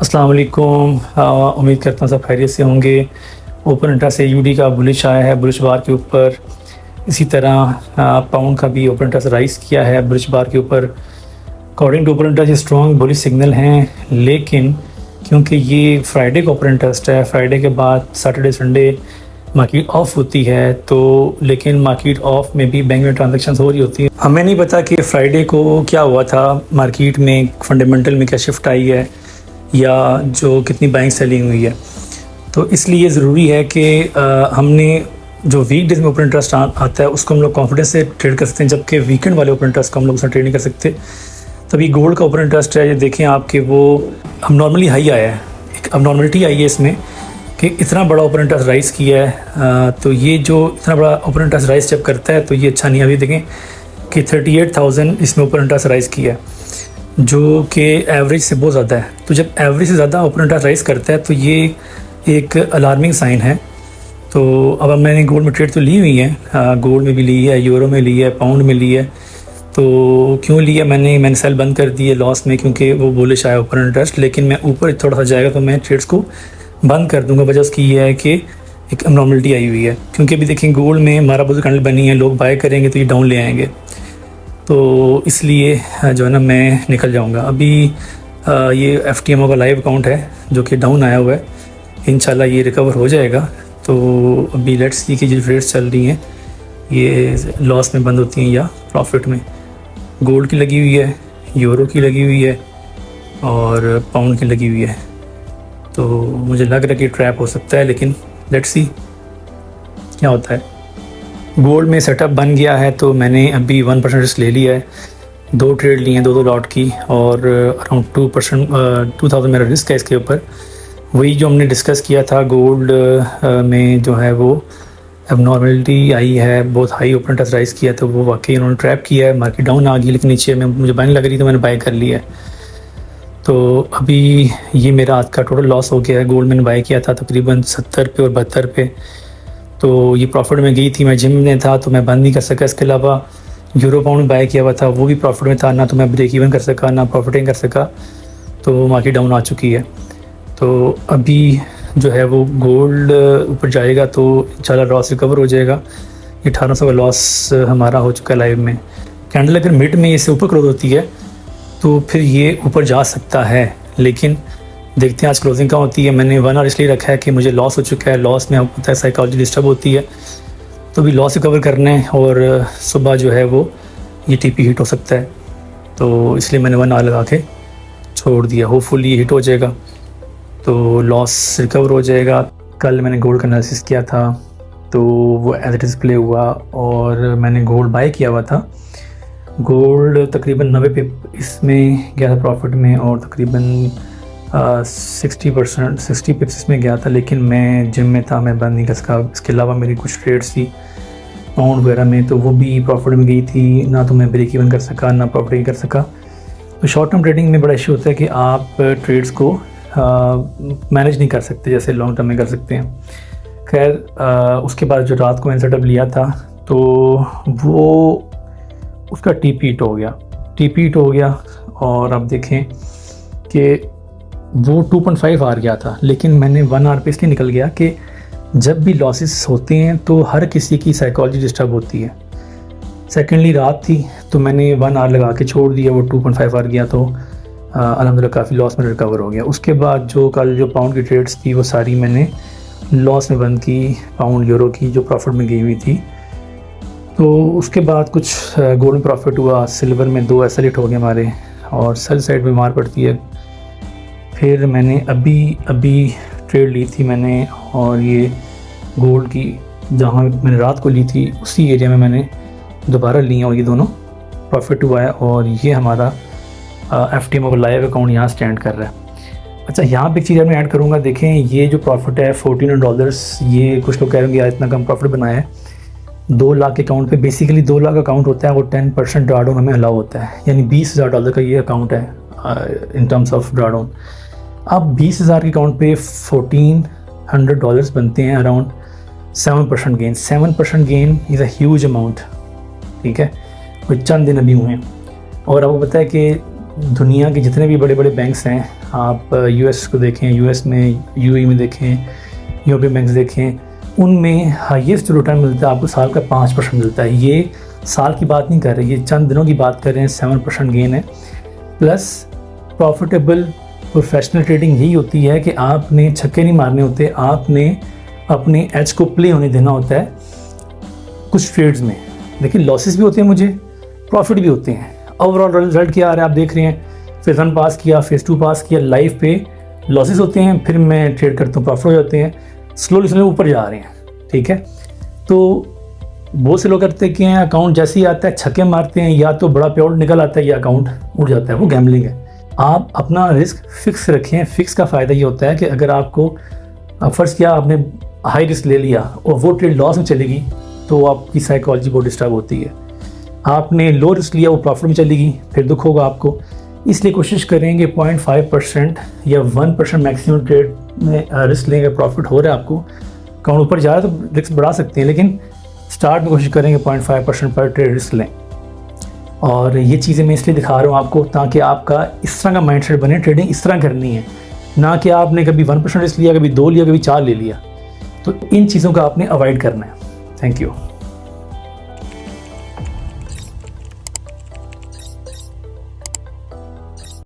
अस्सलाम वालेकुम। उम्मीद करता हूँ सब खैरियत से होंगे। ओपन इंटरेस्ट से यूडी का बुलिश आया है बुलिश बार के ऊपर। इसी तरह पाउंड का भी ओपन इंटरेस्ट राइज किया है बुलिश बार के ऊपर। According to open interest strong bullish signal हैं, लेकिन क्योंकि ये फ्राइडे का ओपन इंटरेस्ट है, फ्राइडे के बाद सैटरडे संडे मार्केट ऑफ होती है, तो लेकिन मार्केट ऑफ में भी बैंक में ट्रांजैक्शन हो रही होती है। हमें नहीं पता कि फ्राइडे को क्या हुआ था, मार्केट में फंडामेंटल में क्या शिफ्ट आई है या जो कितनी बाइंग सेलिंग हुई है। तो इसलिए ज़रूरी है कि हमने जो वीक डेज में ओपन इंटरेस्ट आता है उसको हम लोग कॉन्फिडेंस से ट्रेड कर सकते हैं, जबकि वीकेंड वाले ओपन इंटरेस्ट को हम लोग उसमें ट्रेड नहीं कर सकते। तभी गोल्ड का ओपन इंटरेस्ट है, ये देखें आपके वो अब नॉर्मली हाई आया है, एक अब नॉर्मलिटी आई है इसमें कि इतना बड़ा ओपन इंटरेस्ट राइज़ किया है। तो ये जो इतना बड़ा ओपन इंटरेस्ट राइज़ जब करता है तो ये अच्छा नहीं है। अभी देखें कि 38,000 इसमें ओपन इंटरेस्ट राइज़ किया है, जो कि एवरेज से बहुत ज़्यादा है। तो जब एवरेज से ज़्यादा ओपन इंटरेस्ट राइज़ करता है तो ये एक अलार्मिंग साइन है। तो अब मैंने गोल्ड में ट्रेड तो ली हुई है, गोल्ड में भी ली है, यूरो में ली है, पाउंड में ली है। तो क्यों लिया मैंने सेल बंद कर दी है लॉस में, क्योंकि वो बुलिश आया ओपन इंटरेस्ट। लेकिन मैं ऊपर थोड़ा सा जाएगा तो मैं ट्रेड्स को बंद कर दूंगा। वजह उसकी ये है कि एक नॉर्मलिटी आई हुई है, क्योंकि अभी देखें गोल्ड में हमारा बहुत कैंडल बनी है, लोग बाय करेंगे तो ये डाउन ले आएंगे। तो इसलिए जो है ना मैं निकल जाऊंगा। अभी ये FTMO का लाइव अकाउंट है जो कि डाउन आया हुआ है, इंशाल्लाह ये रिकवर हो जाएगा। तो अभी लेट्स सी कि जो ट्रेड्स चल रही हैं ये लॉस में बंद होती हैं या प्रॉफिट में। गोल्ड की लगी हुई है, यूरो की लगी हुई है और पाउंड की लगी हुई है। तो मुझे लग रहा है कि ट्रैप हो सकता है, लेकिन लेट्स सी क्या होता है। गोल्ड में सेटअप बन गया है तो मैंने अभी 1% रिस्क ले लिया है, 2 ट्रेड लिए हैं, 2 लॉट की, और अराउंड 2000 मेरा रिस्क है इसके ऊपर। वही जो हमने डिस्कस किया था गोल्ड में जो है वो अब नॉर्मलिटी आई है, बहुत हाई ओपन इंटरेस्ट राइज किया, तो वो वाकई उन्होंने ट्रैप किया है। मार्केट डाउन आ गई, लेकिन नीचे में मुझे बाइंग लग रही तो मैंने बाय कर लिया है। तो अभी ये मेरा आज का टोटल लॉस हो गया है। गोल्ड मैंने बाय किया था तकरीबन 70 पे और 72 पे, तो ये प्रॉफिट में गई थी। मैं जिम में था तो मैं बंद नहीं कर सका। इसके अलावा यूरो पाउंड बाय किया हुआ था, वो भी प्रॉफिट में था, ना तो मैं ब्रेक इवन कर सका ना प्रॉफिटिंग कर सका। तो मार्केट डाउन आ चुकी है। तो अभी जो है वो गोल्ड ऊपर जाएगा तो इंशाल्लाह लॉस रिकवर हो जाएगा। 1800 का लॉस हमारा हो चुका है लाइव में। कैंडल अगर मिड में इससे ऊपर क्लोज होती है तो फिर ये ऊपर जा सकता है, लेकिन देखते हैं आज क्लोजिंग कहाँ होती है। मैंने 1 आवर इसलिए रखा है कि मुझे लॉस हो चुका है। लॉस में आपको पता है साइकोलॉजी डिस्टर्ब होती है, तो भी लॉस रिकवर करना है और सुबह जो है वो ये TP हिट हो सकता है। तो इसलिए मैंने 1 आवर लगा के छोड़ दिया। होपफुली ये हिट हो जाएगा तो लॉस रिकवर हो जाएगा। कल मैंने गोल्ड का एनालिसिस किया था तो वो एज इट इज़ प्ले हुआ और मैंने गोल्ड बाय किया हुआ था। गोल्ड तकरीबन 90 पे इसमें गया था प्रॉफिट में, और तकरीबन 60 पिप्स इसमें गया था, लेकिन मैं जिम में था, मैं बंद नहीं कर सका। इसके अलावा मेरी कुछ ट्रेड्स थी पाउंड वगैरह में, तो वो भी प्रॉफिट में गई थी, ना तो मैं ब्रेक इवन कर सका ना प्रॉफिट कर सका। तो शॉर्ट टर्म ट्रेडिंग में बड़ा इशू होता है कि आप ट्रेड्स को मैनेज नहीं कर सकते जैसे लॉन्ग टर्म में कर सकते हैं। खैर उसके बाद जो रात को मैंने सेटअप लिया था तो वो उसका TP हिट हो गया और आप देखें कि वो 2.5 आवर गया था। लेकिन मैंने 1 आवर पे इसलिए निकल गया कि जब भी लॉसेस होते हैं तो हर किसी की साइकोलॉजी डिस्टर्ब होती है। सेकेंडली रात थी तो मैंने 1 आवर लगा के छोड़ दिया, वो 2.5 आवर गया तो अल्हम्दुलिल्लाह काफ़ी लॉस में रिकवर हो गया। उसके बाद जो कल जो पाउंड की ट्रेड्स थी वो सारी मैंने लॉस में बंद की, पाउंड यूरो की जो प्रॉफिट में गई हुई थी। तो उसके बाद कुछ गोल्ड में प्रॉफिट हुआ, सिल्वर में 2 ऐसा हिट हो गए हमारे, और सेल साइड में मार पड़ती है। फिर मैंने अभी ट्रेड ली थी मैंने, और ये गोल्ड की जहाँ मैंने रात को ली थी उसी एरिया में मैंने दोबारा ली, और ये दोनों प्रॉफिट हुआ है। और ये हमारा FTMO का लाइव अकाउंट यहाँ स्टैंड कर रहा है। अच्छा, यहाँ पे एक चीज़ मैं ऐड करूँगा, देखें ये जो प्रॉफिट है $1400, ये कुछ लोग कह रहे हैं इतना कम प्रॉफिट बनाया है। 2 लाख के अकाउंट पे बेसिकली 2 लाख अकाउंट होता है, वो 10% ड्रॉडाउन हमें अलाउ होता है, यानी $20,000 का ये अकाउंट है इन टर्म्स ऑफ ड्रॉडाउन। अब 20,000 के अकाउंट पे $1400 बनते हैं, around 7% gain. 7% gain is a huge amount, ठीक है। कोई चंद दिन अभी हुए हैं, और आपको पता है कि दुनिया के जितने भी बड़े बड़े बैंक्स हैं, आप यूएस को देखें, यूएस में यूएई में देखें, यूरोपियन बैंक्स देखें, उनमें हाईएस्ट जो रिटर्न मिलता है आपको साल का 5% मिलता है। ये साल की बात नहीं कर रहे, ये चंद दिनों की बात कर रहे हैं। 7% गेन है। प्लस प्रॉफिटेबल प्रोफेशनल ट्रेडिंग यही होती है कि आपने छक्के नहीं मारने होते, आपने अपने एज को प्ले होने देना होता है कुछ ट्रेड्स में। देखिए लॉसेस भी होते हैं मुझे, प्रॉफिट भी होते हैं। ओवरऑल रिजल्ट क्या आ रहा है आप देख रहे हैं। फेज़ 1 पास किया, फेज़ 2 पास किया, लाइफ पे लॉसेस होते हैं, फिर मैं ट्रेड करता हूँ, प्रॉफिट हो जाते हैं, स्लोली ऊपर जा रहे हैं। ठीक है, तो बहुत से लोग करते हैं कि अकाउंट जैसे ही आता है छक्के मारते हैं, या तो बड़ा पेआउट निकल आता है या अकाउंट उड़ जाता है, वो गैम्बलिंग है। आप अपना रिस्क फिक्स रखें। फिक्स का फ़ायदा ये होता है कि अगर आपको फ़र्ज़ किया आपने हाई रिस्क ले लिया और वो ट्रेड लॉस में चलेगी तो आपकी साइकोलॉजी बहुत डिस्टर्ब होती है। आपने लो रिस्क लिया, वो प्रॉफिट में चलेगी, फिर दुख होगा आपको। इसलिए कोशिश करेंगे 0.5% या 1% मैक्सिमम ट्रेड में रिस्क लेंगे, प्रॉफिट हो रहा है आपको, अकाउंट ऊपर जा रहा है तो रिस्क बढ़ा सकते हैं, लेकिन स्टार्ट में कोशिश करेंगे 0.5% पर ट्रेड रिस्क लें। और ये चीज़ें मैं इसलिए दिखा रहा हूँ आपको ताकि आपका इस तरह का माइंडसेट बने, ट्रेडिंग इस तरह करनी है, ना कि आपने कभी 1% रिस्क लिया, कभी 2 लिया, कभी 4 ले लिया। तो इन चीज़ों का आपने अवॉइड करना है। Thank you.